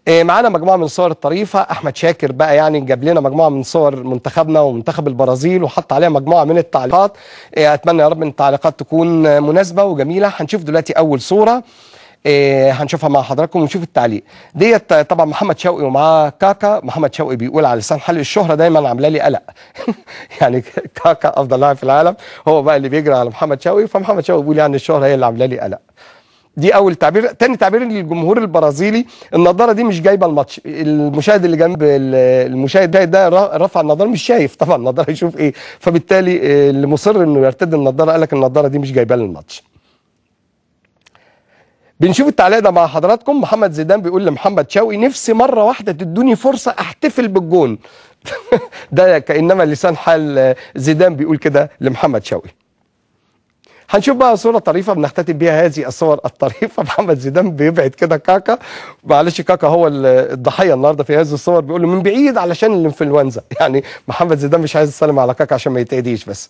معانا مجموعه من الصور الطريفه. احمد شاكر بقى يعني جاب لنا مجموعه من صور منتخبنا ومنتخب البرازيل وحط عليها مجموعه من التعليقات. اتمنى يا رب ان التعليقات تكون مناسبه وجميله. هنشوف دلوقتي اول صوره هنشوفها مع حضراتكم ونشوف التعليق. ديت طبعا محمد شوقي ومعاه كاكا. محمد شوقي بيقول على لسان حال الشهره دايما عامله لي قلق. يعني كاكا افضل لاعب في العالم هو بقى اللي بيجري على محمد شوقي، فمحمد شوقي بيقول يعني الشهره هي اللي عامله لي قلق. دي اول تعبير. تاني تعبير للجمهور البرازيلي، النضاره دي مش جايبه الماتش. المشاهد اللي جنب المشاهد ده رفع النضاره مش شايف طبعا النضاره يشوف ايه، فبالتالي اللي مصر انه يرتدي النضاره قال لك النضاره دي مش جايبه للماتش. بنشوف التعليق ده مع حضراتكم. محمد زيدان بيقول لمحمد شوقي نفسي مره واحده تدوني فرصه احتفل بالجون. ده كانما لسان حال زيدان بيقول كده لمحمد شوقي. هنشوف بقى صورة طريفة بنختتم بيها هذه الصور الطريفة. محمد زيدان بيبعد كده كاكا، معلش كاكا هو الضحية النهارده في هذه الصور، بيقول له من بعيد علشان الانفلونزا. يعني محمد زيدان مش عايز يسلم على كاكا عشان ما يتأذيش بس.